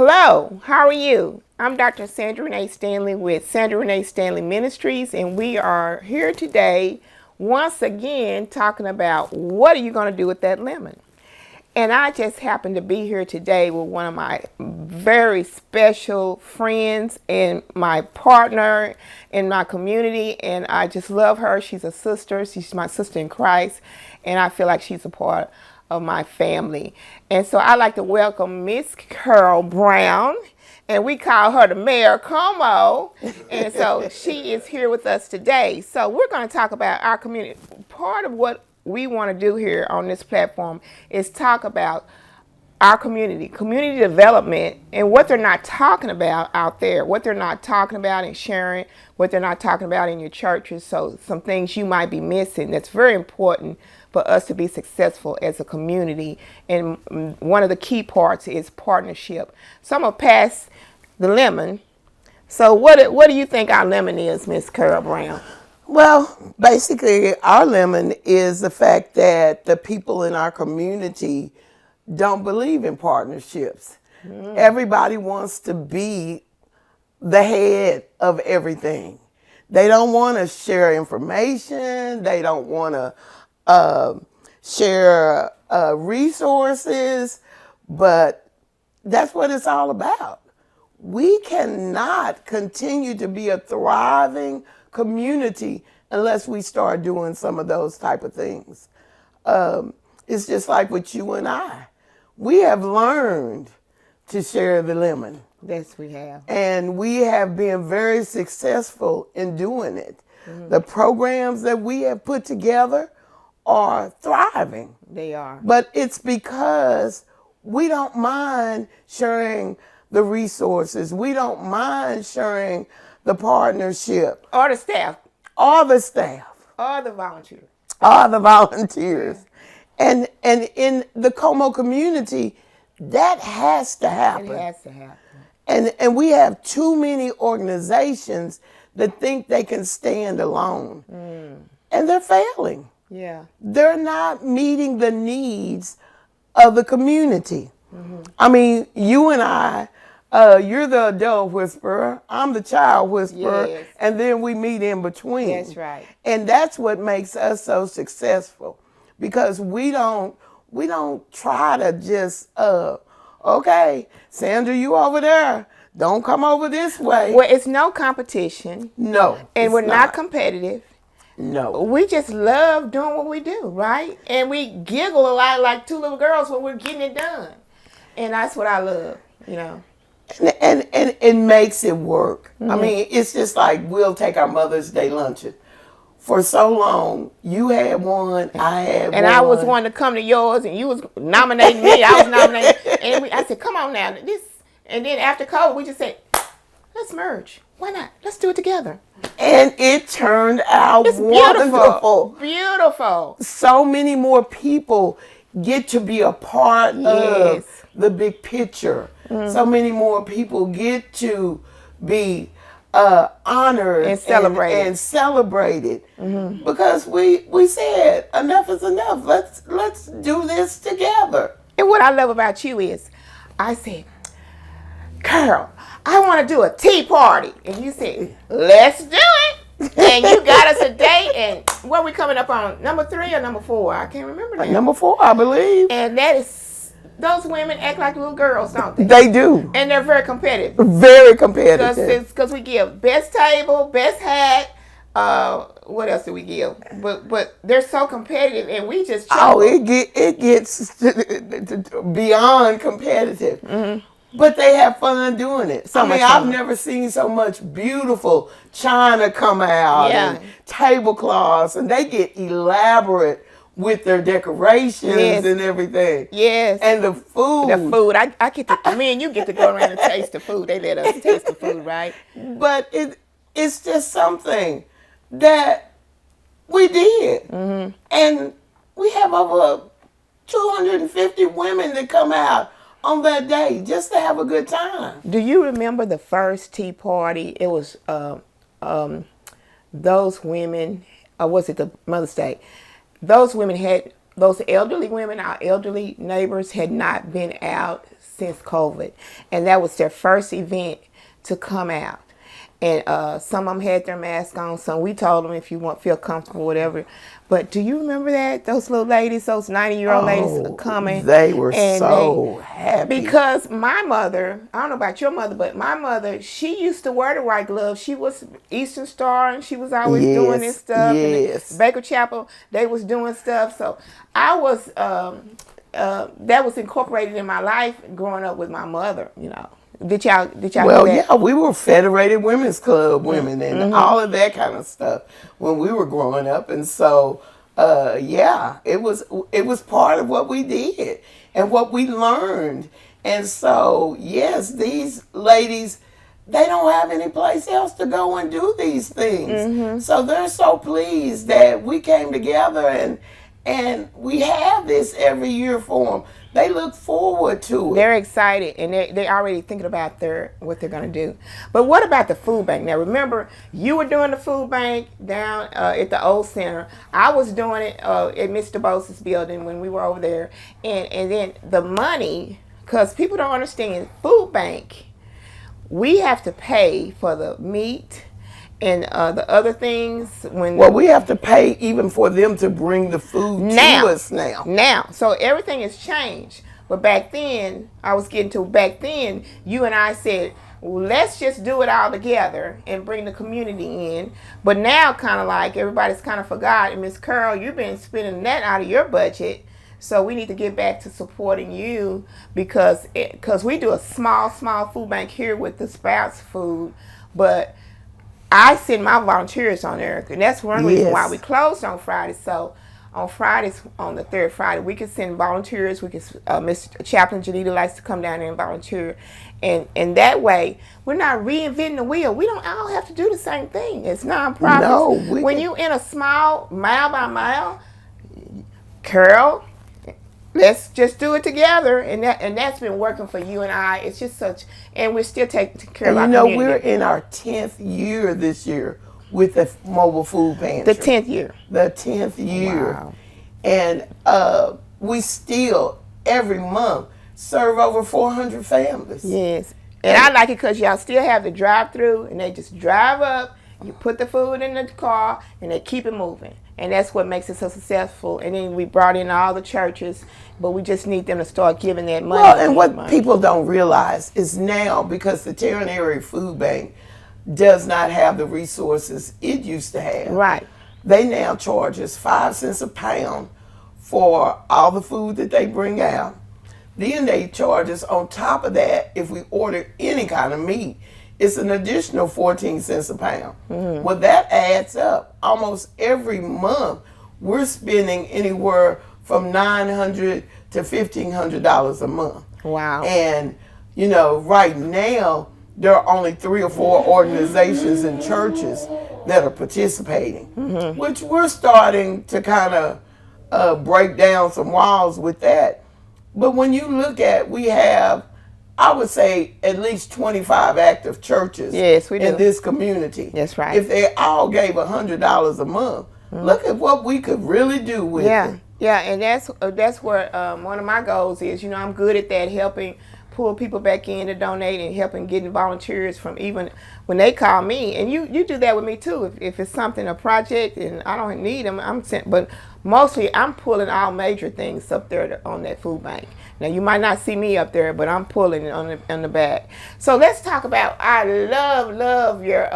Hello, how are you? I'm Dr. Sandra Renee Stanley with Sandra Renee Stanley Ministries, and we are here today once again talking about what are you going to do with that lemon. And I just happen to be here today with one of my very special friends and my partner in my community, and I just love her. She's a sister. She's my sister in Christ, and I feel like she's a part of my family. And so I'd like to welcome Miss Carol Brown, and we call her the Mayor Como. And so she is here with us today. So we're going to talk about our community. Part of what we want to do here on this platform is talk about our community development, and what they're not talking about out there, what they're not talking about and sharing, what they're not talking about in your churches. So some things you might be missing that's very important for us to be successful as a community. And one of the key parts is partnership. So I'm going to pass the lemon. So what do you think our lemon is, Miss Carol Brown? Well, basically, our lemon is the fact that the people in our community don't believe in partnerships. Everybody wants to be the head of everything. They don't want to share information. They don't want to share resources, but that's what it's all about. We cannot continue to be a thriving community unless we start doing some of those type of things. It's just like with you and I. We have learned to share the lemon. Yes, we have. And we have been very successful in doing it. The programs that we have put together are thriving. They are. But it's because we don't mind sharing the resources. We don't mind sharing the partnership. Or the staff. All the staff. Or the volunteers. All the volunteers. And in the Como community, that has to happen. It has to happen. And we have too many organizations that think they can stand alone. And they're failing. Yeah. They're not meeting the needs of the community. I mean, you and I, you're the adult whisperer, I'm the child whisperer, Yes. and then we meet in between. That's right. And that's what makes us so successful, because we don't try to just, okay, Sandra, you over there, don't come over this way. Well, it's no competition. No. And it's we're not competitive. No. We just love doing what we do, right? And we giggle a lot like two little girls when we're getting it done. And that's what I love, you know. And it makes it work. I mean, it's just like we'll take our Mother's Day luncheon. For so long, you had one, I had one. And I was wanting to come to yours, and you was nominating me. I was nominating. And I said, come on now. And then after COVID, we just said, let's merge. Why not? Let's do it together. And it turned out It's wonderful. Beautiful. So many more people get to be a part of Yes. the big picture. So many more people get to be honored And celebrated. and celebrated, because we said enough is enough. Let's do this together. And what I love about you is, I said, Carol, I want to do a tea party. And you said, let's do it. And you got us a date. And what we coming up on? Number 3 or number 4? I can't remember now. Number 4, I believe. And that is, those women act like little girls, don't they? They do. And they're very competitive. Very competitive. Because we give best table, best hat. What else do we give? But they're so competitive, and we just chuckle. Oh, it gets beyond competitive. But they have fun doing it. So I mean, much fun. I've never seen so much beautiful china come out, Yeah. and tablecloths, and they get elaborate with their decorations Yes. and everything. Yes. And the food. The food. I get to, me and you get to go around and taste the food. They let us taste the food, right? But it's just something that we did. And we have over 250 women that come out on that day just to have a good time. Do you remember the first tea party? It was those women, or was it the Mother's Day? Those women had, those elderly women, our elderly neighbors had not been out since COVID, and that was their first event to come out. And some of them had their mask on. So we told them if you want feel comfortable, whatever. But do you remember that those little ladies, those 90-year-old ladies coming? They were so happy. Because my mother, I don't know about your mother, but my mother, she used to wear the white gloves. She was Eastern Star, and she was always doing this stuff. Yes. And Baker Chapel, they was doing stuff. So I was that was incorporated in my life growing up with my mother. You know. Did y'all Well, do that? yeah, we were Federated Women's Club women and all of that kind of stuff when we were growing up. And so, yeah, it was part of what we did and what we learned. And so, yes, these ladies, they don't have any place else to go and do these things. So they're so pleased that we came together and we have this every year for them. They look forward to it. They're excited, and they're already thinking about what they're going to do. But what about the food bank? Now, remember, you were doing the food bank down at the old center. I was doing it at Mr. Bose's building when we were over there. And then the money, because people don't understand, food bank, we have to pay for the meat and the other things. Well, we have to pay even for them to bring the food to us now. Now, so everything has changed. But back then, you and I said, well, let's just do it all together and bring the community in. But now, kind of like everybody's kind of forgot, and Miss Carol, you've been spending that out of your budget. So we need to get back to supporting you because we do a small food bank here with the Sprouts food, but I send my volunteers on there, and that's one reason why we closed on Friday. So on Fridays, on the third Friday, we can send volunteers. We can, Miss Chaplain Janita likes to come down there and volunteer, and that way we're not reinventing the wheel. We don't all have to do the same thing. It's nonprofits. No, when you in a small mile by mile, Carol, let's just do it together, and that's been working for you and I. It's just such, and we're still taking care of our community. We're in our 10th year this year with the mobile food pantry. The 10th year. The 10th year. Wow. And we still, every month, serve over 400 families. Yes. And I like it because y'all still have the drive-through, and they just drive up, you put the food in the car, and they keep it moving. And that's what makes it so successful. And then we brought in all the churches, but we just need them to start giving that money. Well, and what people don't realize is now, because the Tarrant Area Food Bank does not have the resources it used to have. Right. They now charge us 5 cents a pound for all the food that they bring out. Then they charge us on top of that, if we order any kind of meat, it's an additional 14 cents a pound. Well, that adds up. Almost every month, we're spending anywhere from $900 to $1,500 a month. Wow. And, right now, there are only 3 or 4 organizations and churches that are participating, which we're starting to kind of break down some walls with that. But when you look at, we have, I would say, at least 25 active churches in this community. That's right. If they all gave $100 a month, look at what we could really do with it. Yeah, and that's where one of my goals is. I'm good at that, helping pull people back in to donate and helping getting volunteers from even when they call me. And you do that with me too. If it's something, a project, and I don't need them, I'm sent. But mostly I'm pulling all major things up there on that food bank. Now you might not see me up there, but I'm pulling it on the back. So let's talk about. I love your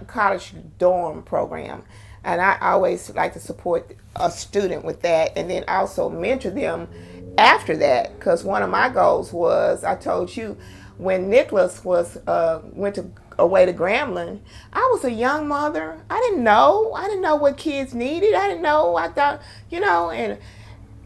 college dorm program, and I always like to support a student with that, and then also mentor them after that. Because one of my goals was, I told you, when Nicholas went away to Grambling, I was a young mother. I didn't know what kids needed. I thought, and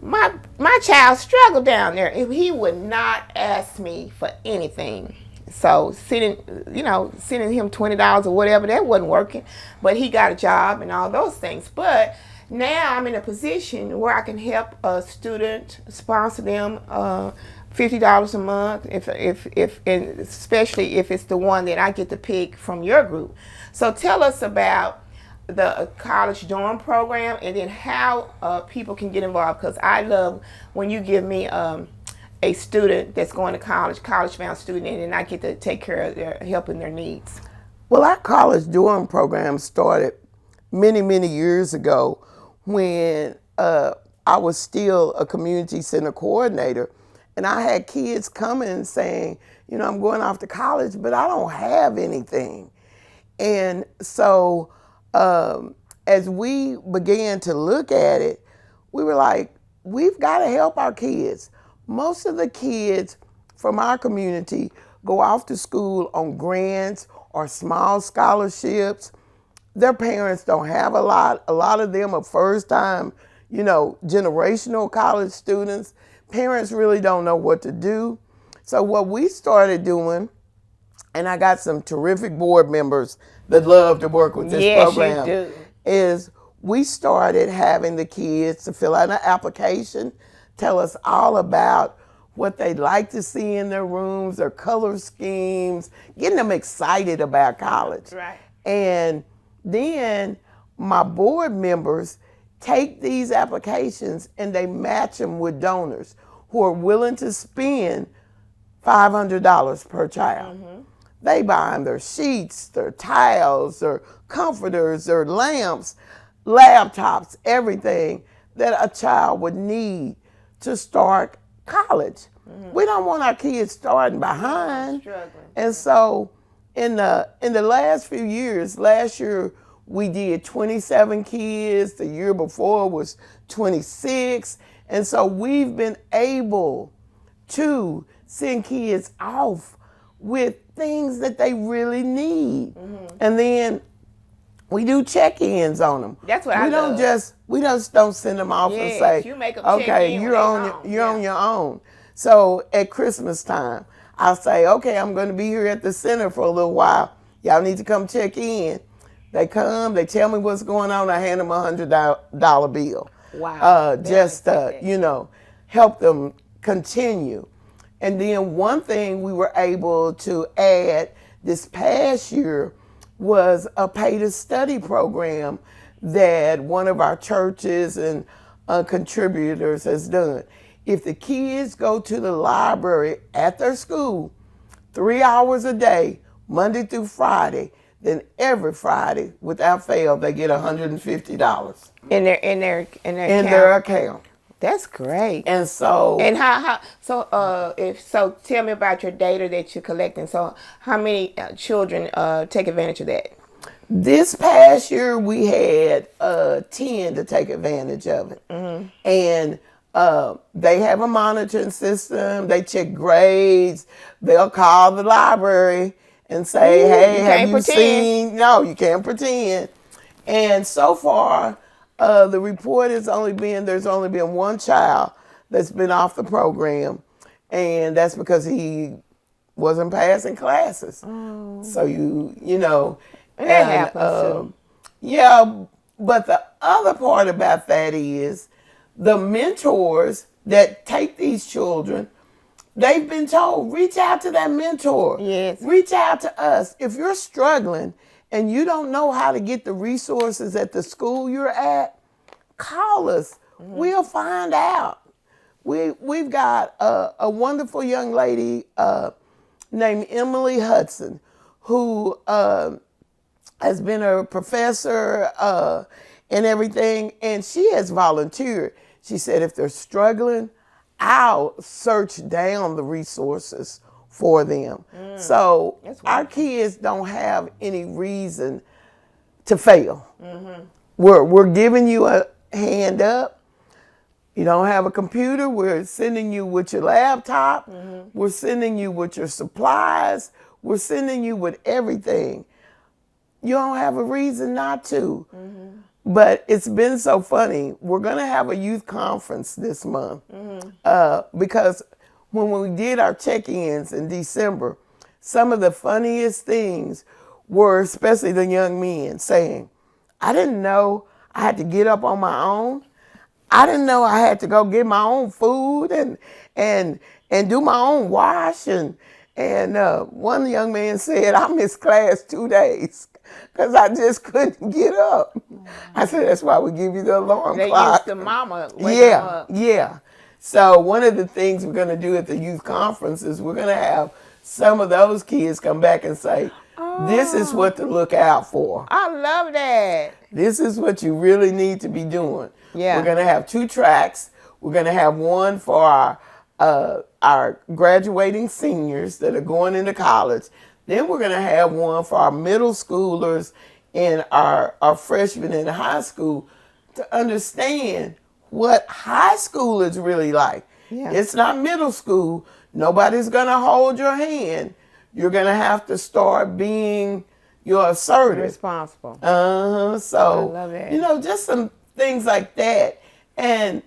my child struggled down there. He would not ask me for anything. So sending him $20 or whatever, that wasn't working. But he got a job and all those things. But now I'm in a position where I can help a student, sponsor them $50 a month, and especially if it's the one that I get to pick from your group. So tell us about the college dorm program, and then how people can get involved, because I love when you give me a student that's going to college-bound student, and I get to take care of their helping their needs? Well, our college dorm program started many, many years ago when I was still a community center coordinator. And I had kids coming saying, you know, I'm going off to college, but I don't have anything. And so as we began to look at it, we were like, we've got to help our kids. Most of the kids from our community go off to school on grants or small scholarships. Their parents don't have a lot. A lot of them are first time, you know, generational college students. Parents really don't know what to do. So what we started doing, and I got some terrific board members that love to work with this program, you do. is we started having the kids to fill out an application, tell us all about what they'd like to see in their rooms, their color schemes, getting them excited about college. Right. And then my board members take these applications and they match them with donors who are willing to spend $500 per child. Mm-hmm. They buy them their sheets, their towels, their comforters, their lamps, laptops, everything that a child would need to start college. Mm-hmm. We don't want our kids starting behind. Struggling. And so in the last few years, last year we did 27 kids, the year before was 26. And so we've been able to send kids off with things that they really need. Mm-hmm. And then we do check-ins on them. That's what I love. We just don't send them off and say, you make them okay, you're on your own. So at Christmas time, I'll say, okay, I'm going to be here at the center for a little while. Y'all need to come check in. They come, they tell me what's going on. I hand them $100 bill. Wow. You know, help them continue. And then one thing we were able to add this past year was a pay-to-study program that one of our churches and contributors has done. If the kids go to the library at their school 3 hours a day, Monday through Friday, then every Friday, without fail, they get $150 in their account. That's great. And so, and tell me about your data that you're collecting. So, how many children take advantage of that? This past year, we had 10 to take advantage of it, mm-hmm. And they have a monitoring system. They check grades. They'll call the library and say, hey, have you seen? No, you can't pretend. And so far, the report has there's only been one child that's been off the program. And that's because he wasn't passing classes. Oh. So you know. And that happens too. Yeah, but the other part about that is the mentors that take these children, they've been told, reach out to that mentor. Yes. Reach out to us. If you're struggling and you don't know how to get the resources at the school you're at, call us. Mm-hmm. We'll find out. We've got a wonderful young lady named Emily Hudson who has been a professor and everything, and she has volunteered. She said if they're struggling, I'll search down the resources for them. So our kids don't have any reason to fail. Mm-hmm. We're giving you a hand up. You don't have a computer, we're sending you with your laptop. Mm-hmm. We're sending you with your supplies. We're sending you with everything. You don't have a reason not to. Mm-hmm. But it's been so funny. We're going to have a youth conference this month. Mm-hmm. Because when we did our check-ins in December, some of the funniest things were, especially the young men, saying, I didn't know I had to get up on my own. I didn't know I had to go get my own food and do my own wash. And one young man said, I missed class 2 days because I just couldn't get up. I said, that's why we give you the alarm clock. They used the mama waking up. Yeah. So one of the things we're going to do at the youth conference is we're going to have some of those kids come back and say, this is what to look out for. I love that. This is what you really need to be doing. Yeah. We're going to have 2 tracks. We're going to have one for our graduating seniors that are going into college. Then we're going to have one for our middle schoolers and our freshmen in high school to understand what high school is really like. Yeah. It's not middle school. Nobody's going to hold your hand. You're going to have to start being your assertive. Responsible. So, I love it. you know, just some things like that. And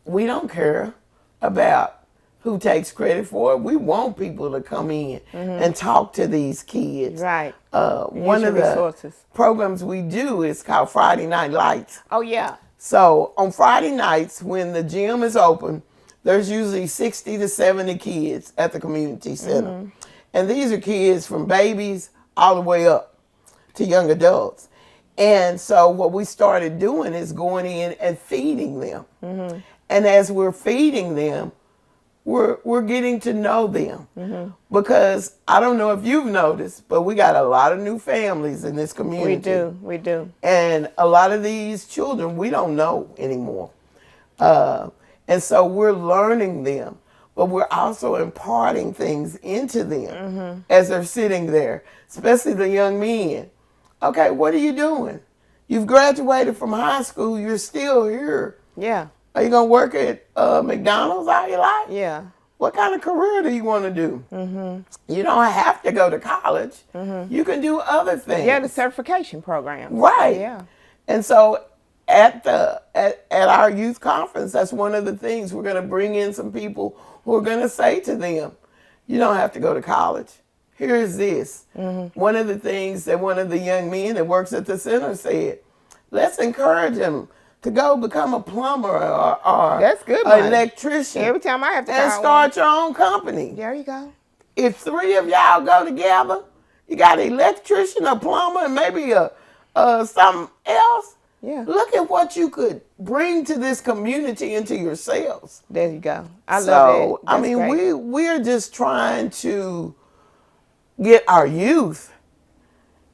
we don't care about who takes credit for it. We want people to come in and talk to these kids. Right. One your of the resources. programs we do is called Friday Night Lights. Oh, yeah. So on Friday nights, when the gym is open, there's usually 60 to 70 kids at the community center. And these are kids from babies all the way up to young adults. And so what we started doing is going in and feeding them. And as we're feeding them, we're getting to know them. Because I don't know if you've noticed, but we got a lot of new families in this community. We do. And a lot of these children we don't know anymore. And so we're learning them, but we're also imparting things into them as they're sitting there, especially the young men. Okay, what are you doing? You've graduated from high school, you're still here. Yeah. Are you going to work at McDonald's all your life? Yeah. What kind of career do you want to do? You don't have to go to college. You can do other things. Yeah, the certification program. Right. Yeah. And so at our youth conference, that's one of the things we're going to bring in some people who are going to say to them, you don't have to go to college. Here's this. One of the things that one of the young men that works at the center said, let's encourage them to go become a plumber or That's good an money. electrician. Every time I have to and call start your own company. There you go. If 3 of y'all go together, you got an electrician, a plumber, and maybe a something else. Yeah. Look at what you could bring to this community and to yourselves. There you go. I love So, it. I mean, we're just trying to get our youth.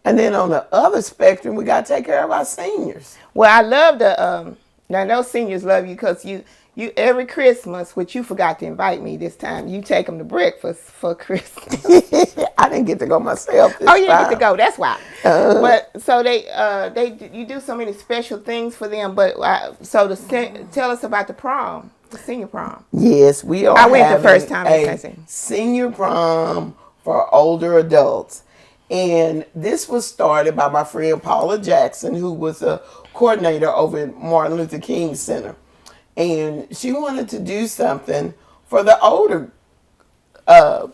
And then on the other spectrum, we got to take care of our seniors. Well, I love the now those seniors love you because you every Christmas, which you forgot to invite me this time, you take them to breakfast for Christmas. I didn't get to go myself this Oh, you didn't time. get to go. That's why. But so you do so many special things for them. But tell us about the prom, the senior prom. Yes, we are. I went the having first time, a as I said. senior prom for older adults, and this was started by my friend Paula Jackson, who was a coordinator over at Martin Luther King Center, and she wanted to do something for the older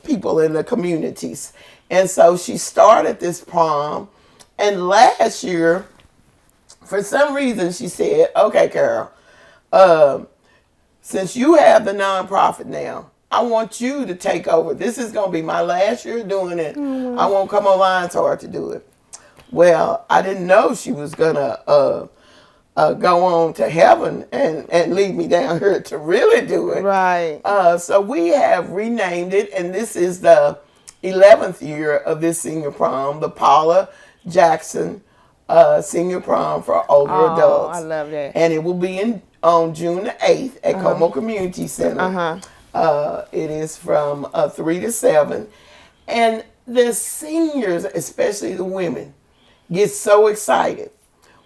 people in the communities, and so she started this prom. And last year, for some reason, she said, "Okay, Carol, since you have the nonprofit now, I want you to take over. This is going to be my last year doing it. I won't come on Lions Heart to do it." Well, I didn't know she was going to go on to heaven and leave me down here to really do it. Right. So we have renamed it, and this is the 11th year of this senior prom, the Paula Jackson Senior Prom for Older Adults. I love that. And it will be on June the 8th at Como Community Center. It is from 3 to 7. And the seniors, especially the women, get so excited.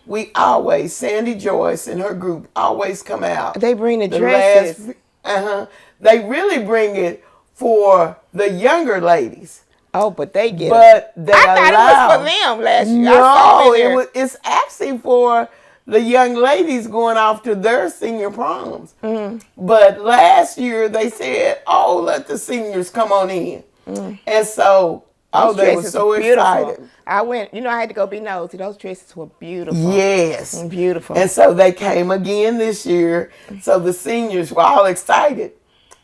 We always, Sandy Joyce and her group always come out. They bring the dresses. They really bring it for the younger ladies. Oh, but they get it. But they I thought allow, it was for them last year. I saw No, it there. it's actually for the young ladies going off to their senior proms. But last year they said, "Oh, let the seniors come on in." And so, Those they were dresses so were beautiful. excited. I went, I had to go be nosy. Those dresses were beautiful. Yes. Beautiful. And so they came again this year. So the seniors were all excited.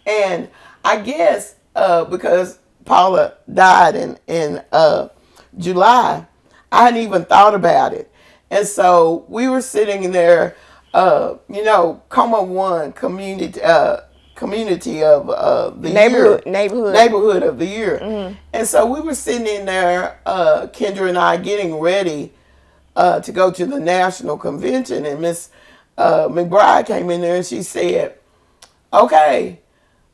And I guess because Paula died in July, I hadn't even thought about it. And so we were sitting there Como One community of the Neighborhood, year, neighborhood. neighborhood of the year. And so we were sitting in there, Kendra and I, getting ready to go to the national convention, and Miss McBride came in there and she said, "Okay,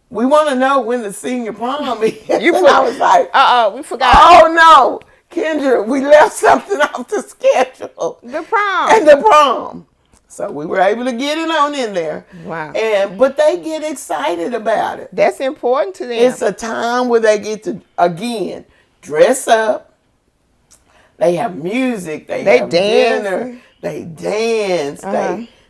we want to know when the senior prom is." And I was like, we forgot. "Oh no, Kendra, we left something off the schedule." The prom. And the prom. So we were able to get it on in there. Wow. But they get excited about it. That's important to them. It's a time where they get to, again, dress up. They have music. They have dance. dinner. They dance.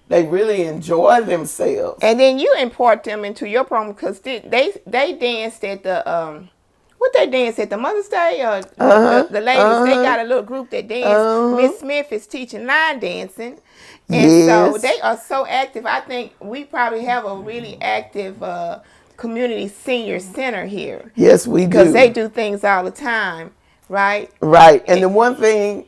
They really enjoy themselves. And then you import them into your prom because they danced at the they danced at the Mother's Day? The ladies, they got a little group that dance. Miss Smith is teaching line dancing. And so they are so active. I think we probably have a really active community senior center here. Yes, we do. Because they do things all the time, right? Right. And the one thing,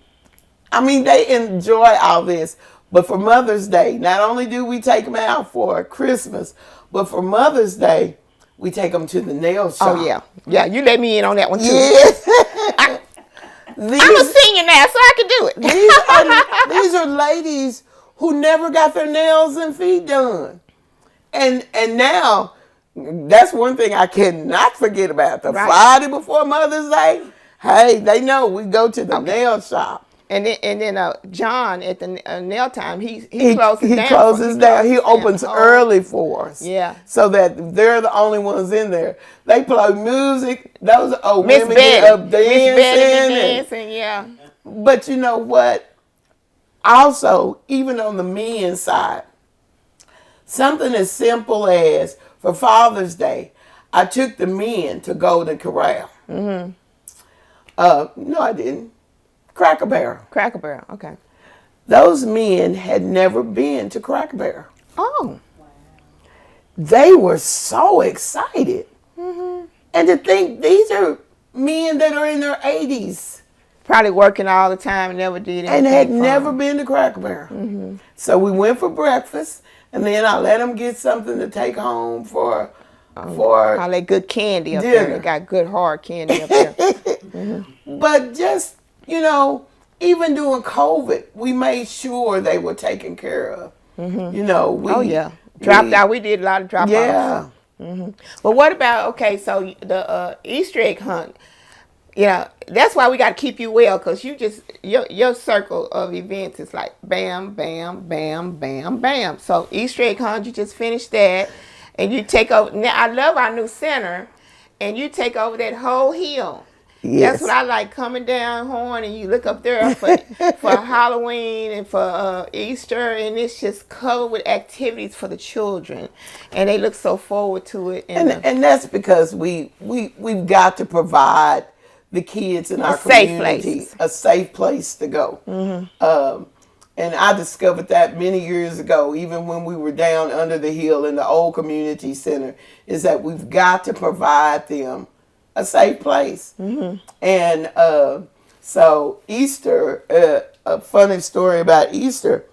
they enjoy all this. But for Mother's Day, not only do we take them out for Christmas, but for Mother's Day, we take them to the nail shop. Oh, yeah. Yeah, you let me in on that one, too. Yes. I'm a senior now, so I can do it. These are ladies who never got their nails and feet done. And now, that's one thing I cannot forget about. The Friday before Mother's Day, hey, they know we go to the nail shop. And then John at the nail time, he closes down. He closes down. He opens early for us. Yeah. So that they're the only ones in there. They play music. Those old Miss women Betty. get up dancing. Dancing, yeah. But you know what? Also, even on the men's side, something as simple as for Father's Day, I took the men to Golden Corral. No, I didn't. Cracker Barrel. Cracker Barrel, okay. Those men had never been to Cracker Barrel. Oh. They were so excited. And to think these are men that are in their 80s. Probably working all the time and never did anything. And had never been to Cracker Barrel. So we went for breakfast, and then I let them get something to take home for all that good candy up there. They got good hard candy up there. But just, even during COVID, we made sure they were taken care of. Dropped out. We did a lot of drop-offs. Yeah. But what about, so the Easter egg hunt, that's why we got to keep you well, because your circle of events is like bam, bam, bam, bam, bam. So Easter egg hunt, you just finished that, and you take over. Now, I love our new center, and you take over that whole hill. Yes. That's what I like, coming down Horn, and you look up there for Halloween and for Easter, and it's just covered with activities for the children, and they look so forward to it. And that's because we've got to provide the kids in our community a safe place to go. And I discovered that many years ago, even when we were down under the hill in the old community center, is that we've got to provide them a safe place. And so Easter, a funny story about Easter,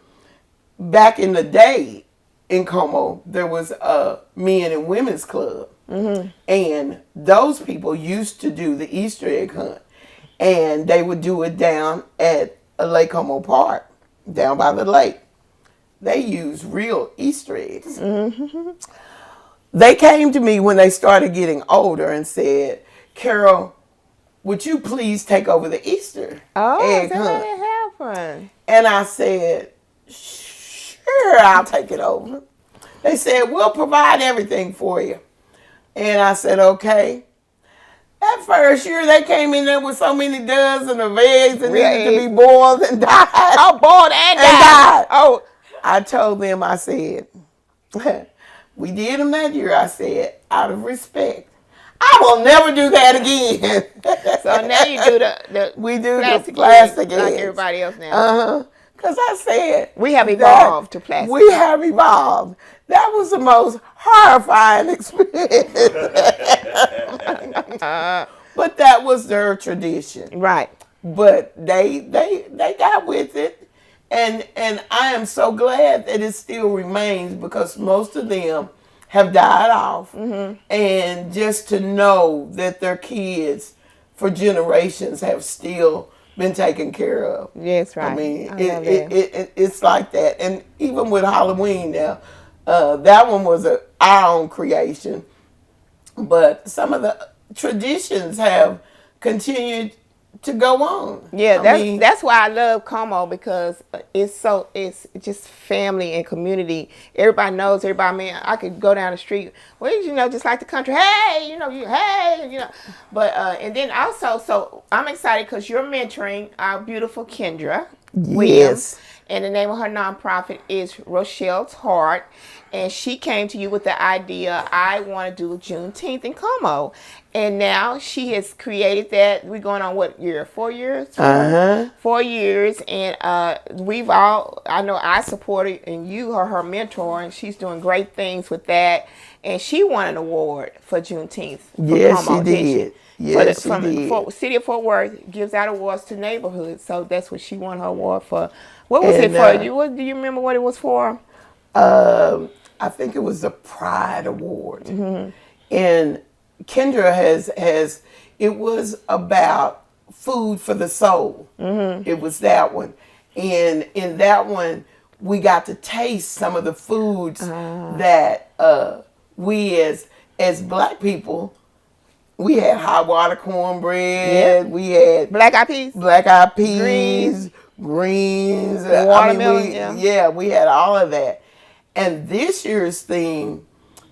back in the day in Como, there was a men and women's club. And those people used to do the Easter egg hunt. And they would do it down at Lake Como Park, down by the lake. They used real Easter eggs. They came to me when they started getting older and said, "Carol, would you please take over the Easter egg hunt?" Happened. And I said, "Sure, I'll take it over." They said, "We'll provide everything for you." And I said, "Okay." That first year, they came in there with so many dozen of eggs that needed to be boiled and died. Oh, boiled and died. Oh, I told them, I said, we did them that year, I said, out of respect. I will never do that again. So now you do the we do plastic the plastic eggs. like everybody else now. Because I said, we have evolved to plastic. We have evolved. That was the most horrifying experience. But that was their tradition. Right. But they got with it. And I am so glad that it still remains, because most of them have died off. And just to know that their kids for generations have still been taken care of. Yes, right. I mean, I love that. it's like that. And even with Halloween now, that one was our own creation. But some of the traditions have continued to go on. Yeah, I mean, that's why I love Como, because it's just family and community. Everybody knows everybody. Man, I could go down the street. Well, just like the country. Hey, hey. But and then also, so I'm excited because you're mentoring our beautiful Kendra Williams, yes. and the name of her nonprofit is Rochelle's Heart. And she came to you with the idea, I want to do Juneteenth in Como. And now she has created that. We're going on what year? 4 years? 4 years. And I know I supported, and you are her mentor, and she's doing great things with that. And she won an award for Juneteenth. Yes, Como, she did. Yes, she did. City of Fort Worth gives out awards to neighborhoods. So that's what she won her award for. What was it for? Do you remember what it was for? I think it was the Pride Award. And Kendra has it was about food for the soul. It was that one. And in that one, we got to taste some of the foods that we as Black people, we had hot water cornbread, we had Black eyed peas, greens, watermelon. We had all of that. And this year's theme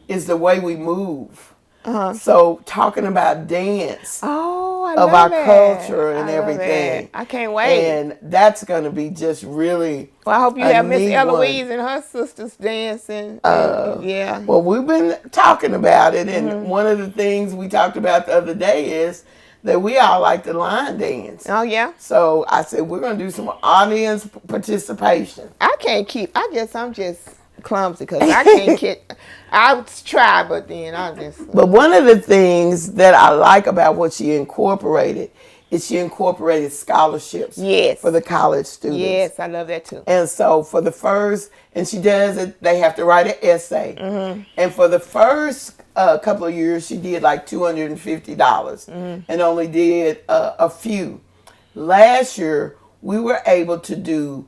is the way we move. So talking about dance of our culture and everything. I can't wait. And that's going to be just really. Well, I hope you have Miss Eloise and her sisters dancing. Yeah. Well, we've been talking about it, and one of the things we talked about the other day is that we all like to line dance. Oh, yeah? So I said we're going to do some audience participation. I guess I'm just clumsy because I can't get. I try, but then I just. But one of the things that I like about what she incorporated is she incorporated scholarships. Yes. For the college students. Yes, I love that too. And so for the first, and she does it, they have to write an essay. And for the first couple of years, she did like $250 and only did a few. Last year, we were able to do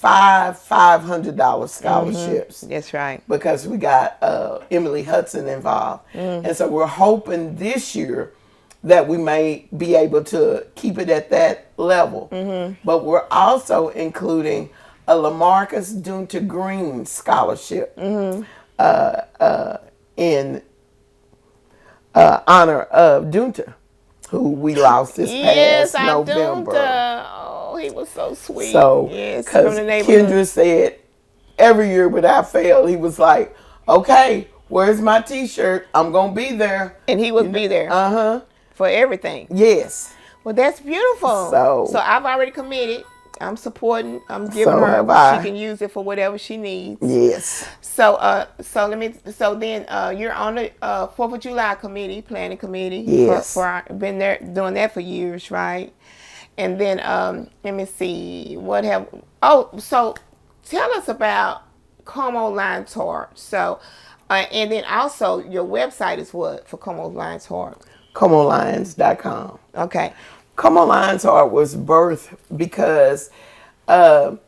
$500 scholarships. That's right. Because we got Emily Hudson involved. And so we're hoping this year that we may be able to keep it at that level. But we're also including a LaMarcus Dunta Green scholarship in honor of Dunta, who we lost this past November. Dunta. Oh, he was so sweet. So, yes, because Kendra said every year without fail, he was like, okay, where's my T-shirt? I'm going to be there. And he would be there. For everything. Yes. Well, that's beautiful. So I've already committed. I'm supporting. I'm giving her. She can use it for whatever she needs. Yes. So then you're on the 4th of July planning committee. Yes. Been there doing that for years, right? And then let me see so tell us about Como Lions Heart. So and then also your website is what for Como Lions Heart? ComoLions.com. Okay. Como Lions Heart was birthed because I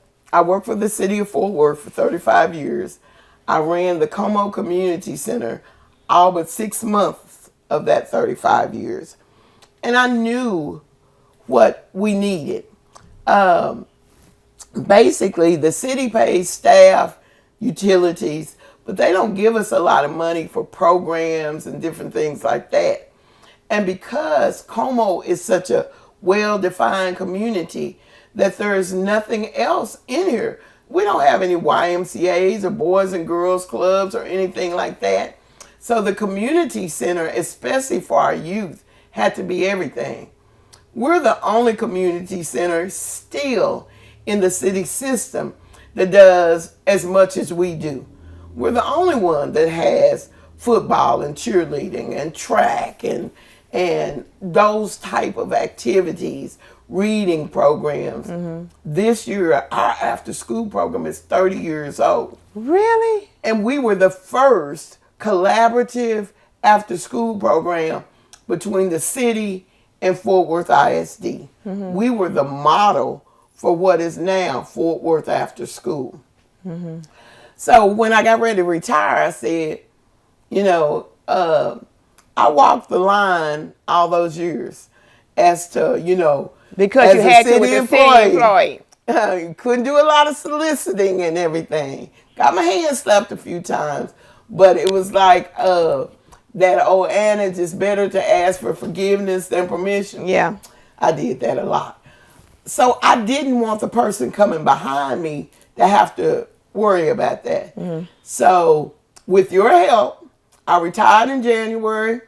worked for the city of Fort Worth for 35 years. I ran the Como Community Center all but 6 months of that 35 years. And I knew what we needed. Basically, the city pays staff, utilities, but they don't give us a lot of money for programs and different things like that. And because Como is such a well-defined community that there is nothing else in here. We don't have any YMCAs or Boys and Girls Clubs or anything like that. So the community center, especially for our youth, had to be everything. We're the only community center still in the city system that does as much as we do. We're the only one that has football and cheerleading and track and and those type of activities, reading programs. This year, our after school program is 30 years old. Really? And we were the first collaborative after school program between the city and Fort Worth ISD. We were the model for what is now Fort Worth After School. So when I got ready to retire, I said, you know, I walked the line all those years as to, you know, Because as you a had to city with the city employee. couldn't do a lot of soliciting and everything. Got my hand slapped a few times, but it was like that old adage, it's better to ask for forgiveness than permission. Yeah. I did that a lot. So I didn't want the person coming behind me to have to worry about that. So with your help, I retired in January.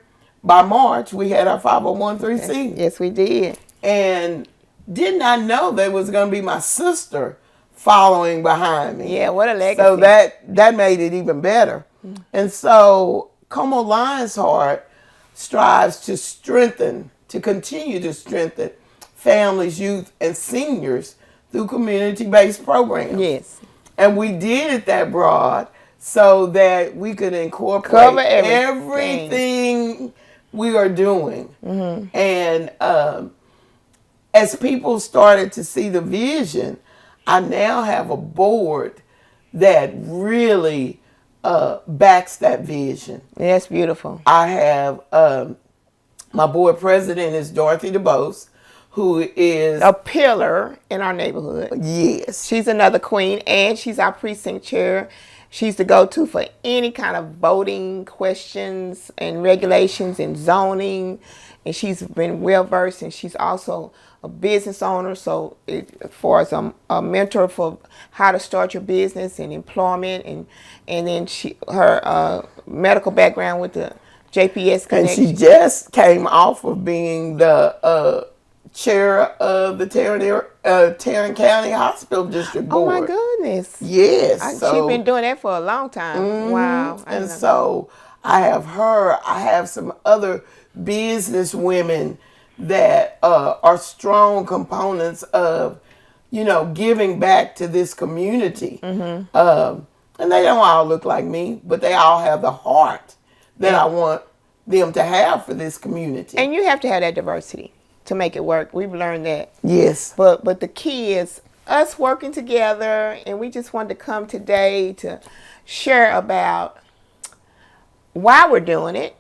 By March, we had our 501(c)(3). Yes, we did. And did not know there was going to be my sister following behind me. Yeah, what a legacy. So that made it even better. And so Como Lions Heart strives to continue to strengthen families, youth, and seniors through community-based programs. Yes. And we did it that broad so that we could incorporate Cover everything we are doing. And as people started to see the vision, I now have a board that really backs that vision. That's beautiful. I have my board president is Dorothy DeBose, who is A pillar in our neighborhood. yes, She's another queen, and she's our precinct chair. She's the go-to for any kind of voting questions and regulations and zoning. And she's been well-versed, and she's also a business owner. So as far as a mentor for how to start your business and employment. And then her medical background with the JPS and connection. she just came off of being the chair of the Tarrant County Hospital District Oh Board. my goodness. Yes. She's been doing that for a long time. Wow. I And know. so I have her. I have some other business women that are strong components of, you know, giving back to this community. And they don't all look like me, but they all have the heart that I want them to have for this community. And you have to have that diversity to make it work. We've learned that. Yes. But the key is us working together, and we just wanted to come today to share about why we're doing it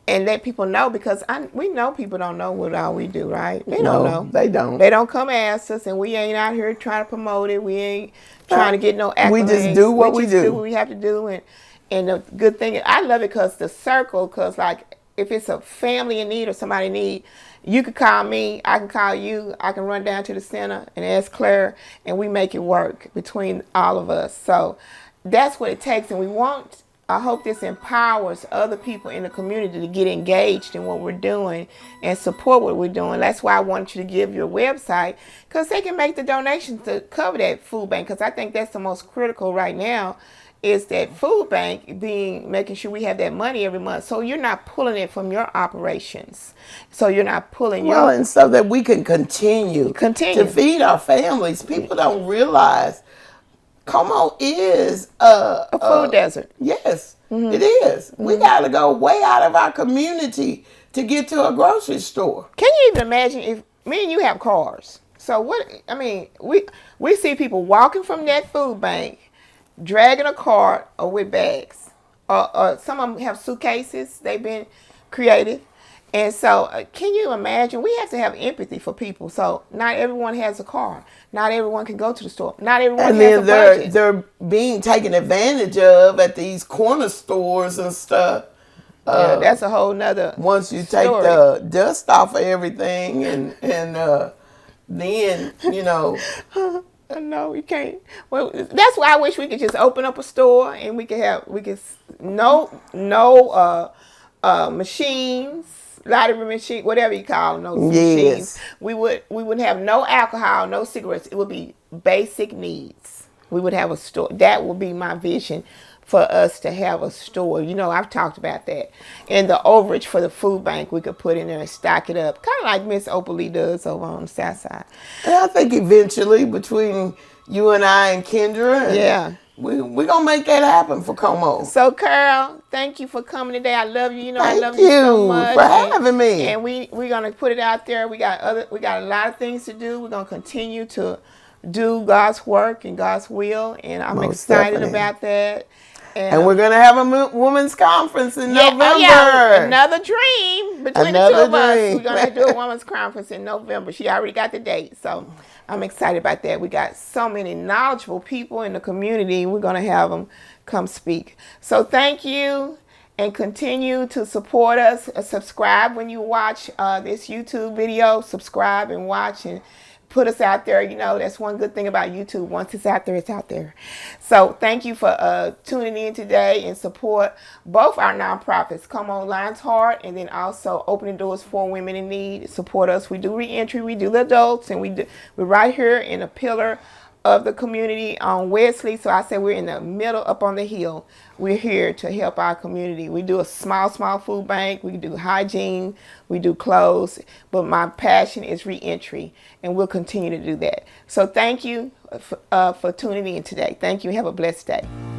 and let people know, because we know people don't know what all we do, right? They don't know. They don't. They don't come ask us, and we ain't out here trying to promote it. We ain't trying to get no accolades. We just do what we do. What we have to do. And the good thing, I love it because the circle, because like if it's a family in need or somebody in need, you can call me, I can call you, I can run down to the center and ask Claire, and we make it work between all of us. So that's what it takes, and I hope this empowers other people in the community to get engaged in what we're doing and support what we're doing. That's why I want you to give your website, because they can make the donations to cover that food bank, because I think that's the most critical right now, is that food bank making sure we have that money every month. So you're not pulling it from your operations. So you're not pulling and so that we can continue Continue. to feed our families. People don't realize Como is a food desert. Yes, it is. We got to go way out of our community to get to a grocery store. Can you even imagine if me and you have cars? So we see people walking from that food bank, dragging a cart or with bags. Some of them have suitcases. They've been creative. And so can you imagine? We have to have empathy for people. So not everyone has a car. Not everyone can go to the store. Not everyone has a budget. They're being taken advantage of at these corner stores and stuff. Yeah, that's a whole nother Once you take story. the dust off of everything and then, you know. No, you can't. Well, that's why I wish we could just open up a store and we could no machines, lottery machine, whatever you call them, those machines. We wouldn't have no alcohol, no cigarettes. It would be basic needs. We would have a store. That would be my vision for us to have a store. You know, I've talked about that. And the overage for the food bank, we could put in there and stock it up, kind of like Miss Opalee does over on the south side. And I think eventually between you and I and Kendra, Yeah. we're going to make that happen for Como. So, Carol, thank you for coming today. I love you. You know, I Thank love you so much. for having me. And we're gonna put it out there. We got a lot of things to do. We're gonna continue to do God's work and God's will, and I'm Most excited definitely. about that. And we're going to have a women's conference in November. Oh yeah, another dream between the two Another of us. dream. We're gonna do a women's conference in November. She already got the date, so I'm excited about that. We got so many knowledgeable people in the community. We're gonna have them come speak. So thank you, and continue to support us. Subscribe when you watch this YouTube video. Subscribe and watch and put us out there. You know, that's one good thing about YouTube. Once it's out there, it's out there. So thank you for tuning in today and support both our nonprofits, Come On Lions Heart, and then also Opening Doors for Women in Need. Support us. We do reentry, we do the adults, and we're right here in a pillar of the community on Wesley. So I say we're in the middle, up on the hill. We're here to help our community. We do a small food bank. We do hygiene. We do clothes. But my passion is reentry, and we'll continue to do that. So thank you for tuning in today. Thank you. Have a blessed day.